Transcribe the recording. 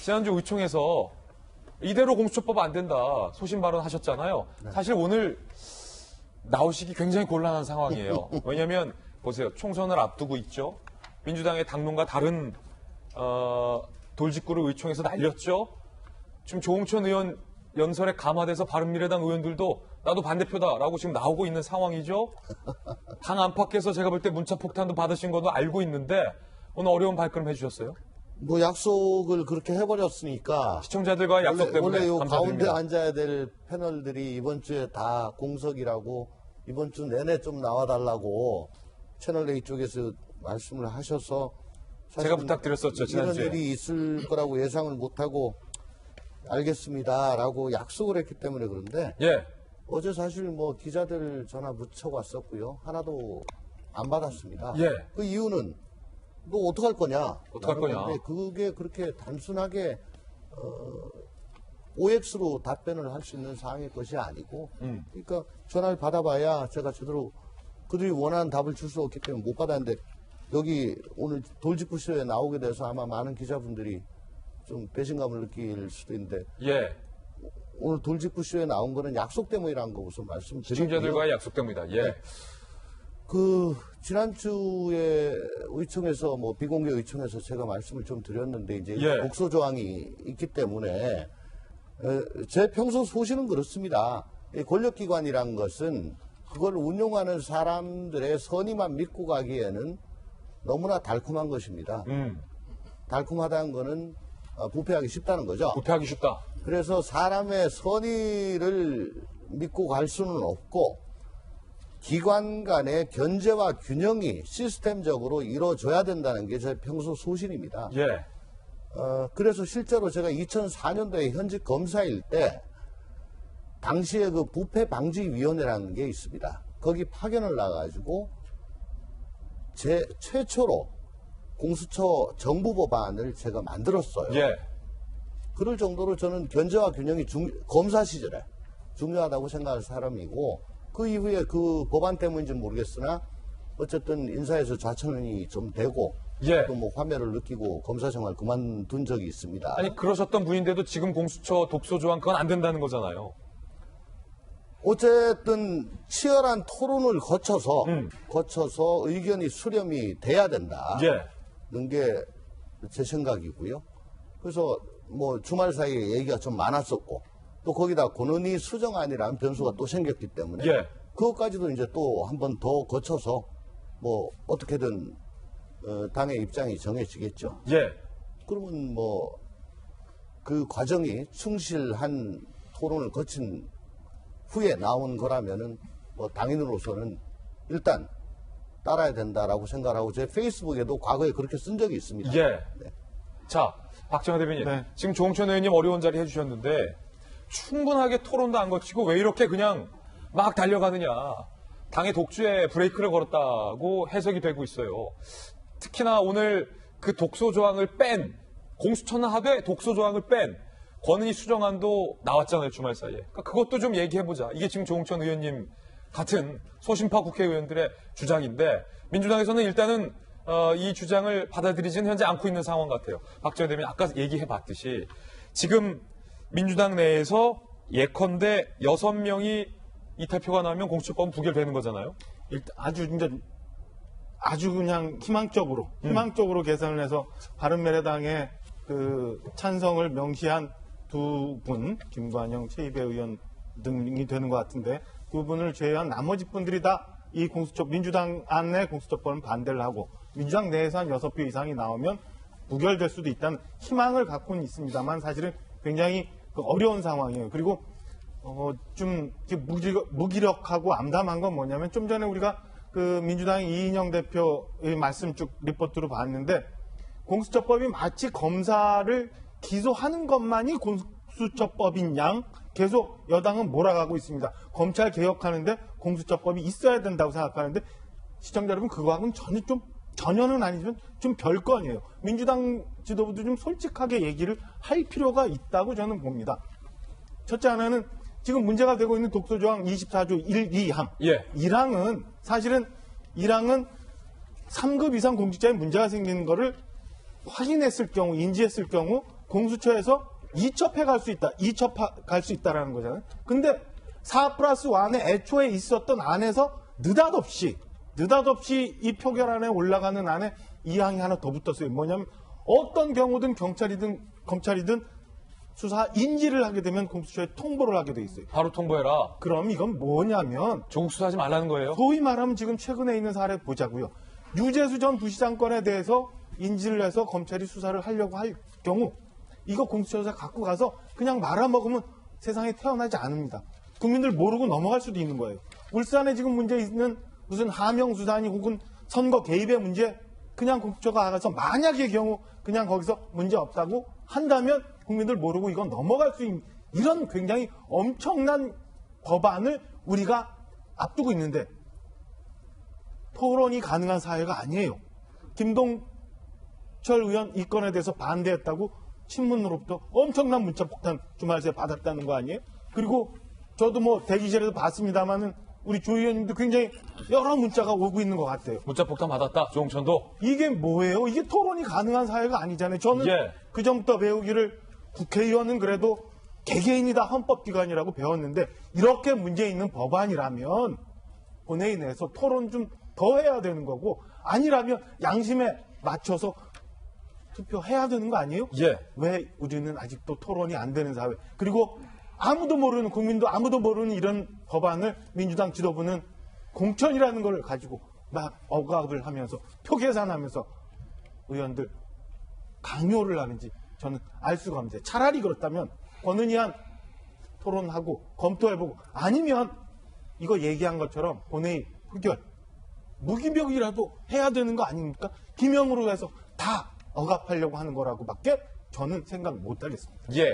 지난주 의총에서 이대로 공수처법 안 된다 소신 발언하셨잖아요. 사실 오늘 나오시기 굉장히 곤란한 상황이에요. 왜냐하면 보세요. 총선을 앞두고 있죠. 민주당의 당론과 다른 돌직구를 의총에서 날렸죠. 지금 조홍천 의원 연설에 감화돼서 바른미래당 의원들도 나도 반대표다라고 지금 나오고 있는 상황이죠. 당 안팎에서 제가 볼 때 문자폭탄도 받으신 것도 알고 있는데 오늘 어려운 발걸음 해주셨어요. 뭐 약속을 그렇게 해버렸으니까 시청자들과의 약속 때문에 원래 요 가운데 감사드립니다. 앉아야 될 패널들이 이번 주에 다 공석이라고 이번 주 내내 좀 나와달라고 채널A 쪽에서 말씀을 하셔서 제가 부탁드렸었죠, 이런 지난주에. 일이 있을 거라고 예상을 못하고 알겠습니다라고 약속을 했기 때문에 그런데 예, 어제 사실 뭐 기자들 전화 무척 왔었고요. 하나도 안 받았습니다. 예. 그 이유는 너 어떡할 거냐? 어떡할 거냐? 근데 그게 그렇게 단순하게 OX로 답변을 할 수 있는 사항의 것이 아니고 그러니까 전화를 받아봐야 제가 제대로 그들이 원하는 답을 줄 수 없기 때문에 못 받았는데 여기 오늘 돌직구쇼에 나오게 돼서 아마 많은 기자분들이 좀 배신감을 느낄 수도 있는데 예. 오늘 돌직구쇼에 나온 거는 약속 때문이라는 거 우선 말씀드리고요. 시청자들과의 약속 때문이다. 예. 그 지난주에 의총에서 뭐 비공개 의총에서 제가 말씀을 좀 드렸는데 이제 예. 독소 조항이 있기 때문에 제 평소 소신은 그렇습니다. 이 권력기관이란 것은 그걸 운용하는 사람들의 선의만 믿고 가기에는 너무나 달콤한 것입니다. 달콤하다는 거는 부패하기 쉽다는 거죠. 부패하기 쉽다. 그래서 사람의 선의를 믿고 갈 수는 없고 기관 간의 견제와 균형이 시스템적으로 이루어져야 된다는 게 제 평소 소신입니다. 예. 그래서 실제로 제가 2004년도에 현직 검사일 때 당시에 그 부패방지위원회라는 게 있습니다. 거기 파견을 나가지고 제 최초로 공수처 정부법안을 제가 만들었어요. 예. 그럴 정도로 저는 견제와 균형이 검사 시절에 중요하다고 생각하는 사람이고 그 이후에 그 법안 때문인지 모르겠으나 어쨌든 인사에서 좌천이 좀 되고 예. 또 뭐 화매를 느끼고 검사 생활 그만둔 적이 있습니다. 아니 그러셨던 분인데도 지금 공수처 독소 조항 그건 안 된다는 거잖아요. 어쨌든 치열한 토론을 거쳐서 의견이 수렴이 돼야 된다. 예. 는 게 제 생각이고요. 그래서 뭐 주말 사이에 얘기가 좀 많았었고 또 거기다 권은희 수정안이라는 변수가 또 생겼기 때문에 예. 그것까지도 이제 또 한 번 더 거쳐서 뭐 어떻게든 당의 입장이 정해지겠죠. 예. 그러면 뭐 그 과정이 충실한 토론을 거친 후에 나온 거라면은 뭐 당인으로서는 일단 따라야 된다라고 생각하고 제 페이스북에도 과거에 그렇게 쓴 적이 있습니다. 예. 네. 자, 박정하 대변인. 네. 지금 조홍천 의원님 어려운 자리 해주셨는데 충분하게 토론도 안 거치고 왜 이렇게 그냥 막 달려가느냐. 당의 독주에 브레이크를 걸었다고 해석이 되고 있어요. 특히나 오늘 그 독소 조항을 뺀, 공수처는 하되 독소 조항을 뺀 권은희 수정안도 나왔잖아요, 주말 사이에. 그러니까 그것도 좀 얘기해보자. 이게 지금 조홍천 의원님 같은 소신파 국회의원들의 주장인데 민주당에서는 일단은 이 주장을 받아들이지는 현재 않고 있는 상황 같아요. 박정희 대변인 아까 얘기해봤듯이 지금 민주당 내에서 예컨대 6명이 이탈표가 나면 공수처법은 부결되는 거잖아요. 일단 아주 그냥 희망적으로 계산을 해서 바른미래당의 그 찬성을 명시한 두 분, 김관영, 최이배 의원 등이 되는 것 같은데 두 분을 제외한 나머지 분들이 다 이 공수처, 민주당 안에 공수처법은 반대를 하고 민주당 내에서 한 6표 이상이 나오면 부결될 수도 있다는 희망을 갖고는 있습니다만 사실은 굉장히 어려운 상황이에요. 그리고 좀 무기력하고 암담한 건 뭐냐면 좀 전에 우리가 그 민주당 이인영 대표의 말씀 쭉 리포트로 봤는데 공수처법이 마치 검사를 기소하는 것만이 공수처법인 양 계속 여당은 몰아가고 있습니다. 검찰 개혁하는데 공수처법이 있어야 된다고 생각하는데 시청자 여러분 그거하고는 전혀는 아니지만 좀 별건이에요. 민주당 지도부도 좀 솔직하게 얘기를 할 필요가 있다고 저는 봅니다. 첫째 하나는 지금 문제가 되고 있는 독소조항 24조 1, 2항. 예. 1항은 3급 이상 공직자에 문제가 생기는 거를 확인했을 경우, 인지했을 경우 공수처에서 2첩해 갈 수 있다. 2첩 갈 수 있다라는 거잖아요. 근데 4+1에 애초에 있었던 안에서 느닷없이 이 표결안에 올라가는 안에 이 항이 하나 더 붙었어요. 뭐냐면 어떤 경우든 경찰이든 검찰이든 수사 인지를 하게 되면 공수처에 통보를 하게 돼 있어요. 바로 통보해라. 그럼 이건 뭐냐면 조국 수사하지 말라는 거예요. 소위 말하면 지금 최근에 있는 사례 보자고요. 유재수 전 부시장건에 대해서 인지를 해서 검찰이 수사를 하려고 할 경우 이거 공수처에서 갖고 가서 그냥 말아먹으면 세상에 태어나지 않습니다. 국민들 모르고 넘어갈 수도 있는 거예요. 울산에 지금 문제 있는 무슨 하명 수사니 혹은 선거 개입의 문제 그냥 공수처가 가서 만약의 경우 그냥 거기서 문제 없다고 한다면 국민들 모르고 이건 넘어갈 수 있는 이런 굉장히 엄청난 법안을 우리가 앞두고 있는데 토론이 가능한 사회가 아니에요. 김동철 의원 이 건에 대해서 반대했다고 친문으로부터 엄청난 문자 폭탄 주말 새에 받았다는 거 아니에요? 그리고 저도 뭐 대기실에서 봤습니다만은 우리 조 의원님도 굉장히 여러 문자가 오고 있는 것 같아요. 문자 폭탄 받았다. 조홍천도. 이게 뭐예요? 이게 토론이 가능한 사회가 아니잖아요. 저는 예. 그 정도 배우기를 국회의원은 그래도 개개인이 다 헌법기관이라고 배웠는데 이렇게 문제 있는 법안이라면 본회의 내에서 토론 좀 더 해야 되는 거고 아니라면 양심에 맞춰서 투표해야 되는 거 아니에요? 예. 왜 우리는 아직도 토론이 안 되는 사회 그리고 아무도 모르는 국민도 아무도 모르는 이런 법안을 민주당 지도부는 공천이라는 걸 가지고 막 억압을 하면서 표 계산하면서 의원들 강요를 하는지 저는 알 수가 없는데 차라리 그렇다면 권은희안 토론하고 검토해보고 아니면 이거 얘기한 것처럼 본회의 의결 무기명이라도 해야 되는 거 아닙니까? 기명으로 해서 다 억압하려고 하는 거라고밖에 저는 생각 못 하겠습니다. 예.